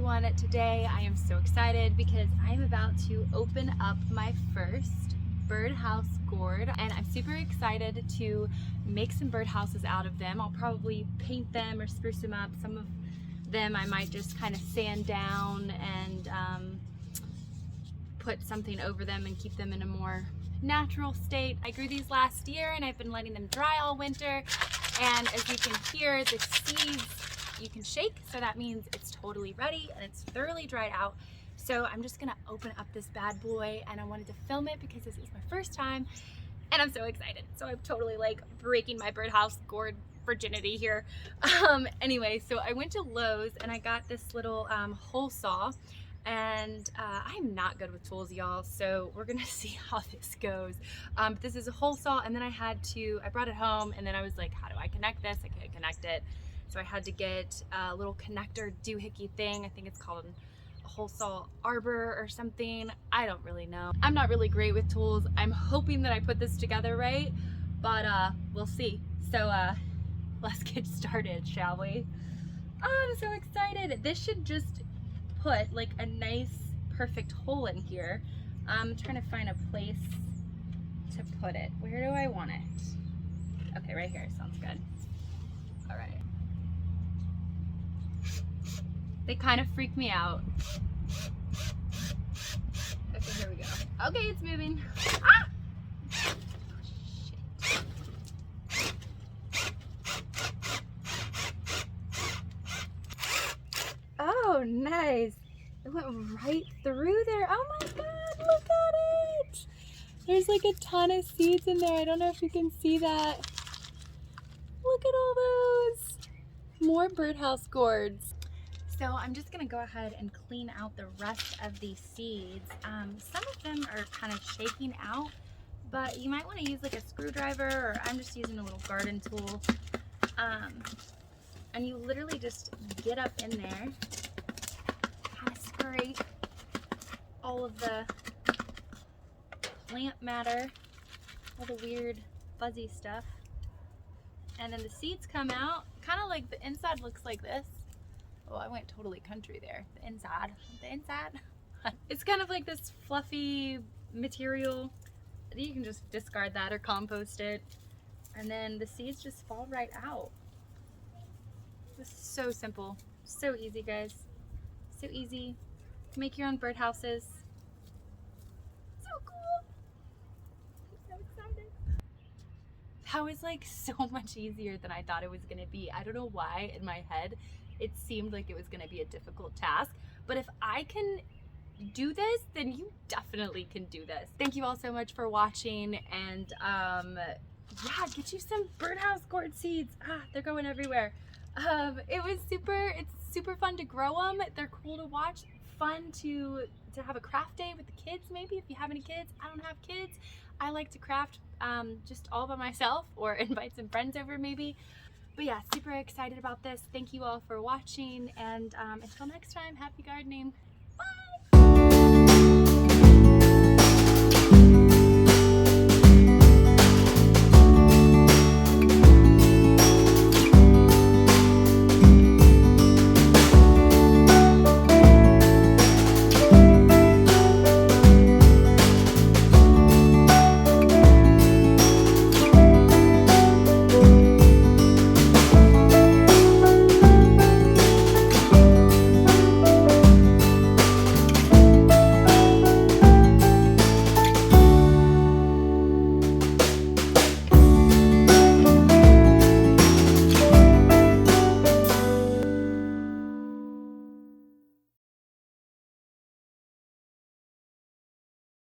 everyone. Today I am so excited because I'm about to open up my first birdhouse gourd, and I'm super excited to make some birdhouses out of them. I'll probably paint them or spruce them up. Some of them I might just kind of sand down and put something over them and keep them in a more natural state. I grew these last year and I've been letting them dry all winter, and as you can hear, the seeds you can shake, so that means it's totally ready and it's thoroughly dried out. So I'm just gonna open up this bad boy, and I wanted to film it because this is my first time and I'm so excited. So I'm totally like breaking my birdhouse gourd virginity here. Anyway, so I went to Lowe's and I got this little hole saw, and I'm not good with tools, y'all, so we're gonna see how this goes. But this is a hole saw, and then I brought it home, and then I was like, how do I connect this? I can't connect it. So I had to get a little connector doohickey thing. I think it's called a hole saw arbor or something. I don't really know. I'm not really great with tools. I'm hoping that I put this together right, but we'll see. So let's get started, shall we? Oh, I'm so excited. This should just put like a nice, perfect hole in here. I'm trying to find a place to put it. Where do I want it? Okay, right here sounds good. All right. They kind of freak me out. Okay, here we go. Okay, it's moving. Ah! Oh, nice. It went right through there. Oh my God, look at it. There's like a ton of seeds in there. I don't know if you can see that. Look at all those. More birdhouse gourds. So I'm just gonna go ahead and clean out the rest of these seeds. Some of them are kind of shaking out, but you might want to use like a screwdriver, or I'm just using a little garden tool. And you literally just get up in there, kind of scrape all of the plant matter, all the weird fuzzy stuff, and then the seeds come out. Kind of like the inside looks like this. Oh, I went totally country there. The inside. It's kind of like this fluffy material. You can just discard that or compost it. And then the seeds just fall right out. This is so simple. So easy, guys. So easy. Make your own birdhouses. So cool. I'm so excited. That was like so much easier than I thought it was gonna be. I don't know why in my head it seemed like it was going to be a difficult task, but if I can do this, then you definitely can do this. Thank you all so much for watching, and yeah, get you some birdhouse gourd seeds. They're going everywhere. It's super fun to grow them. They're cool to watch, fun to have a craft day with the kids. Maybe if you have any kids. I don't have kids. I like to craft just all by myself, or invite some friends over maybe. But yeah, super excited about this. Thank you all for watching, and until next time, happy gardening. Bye!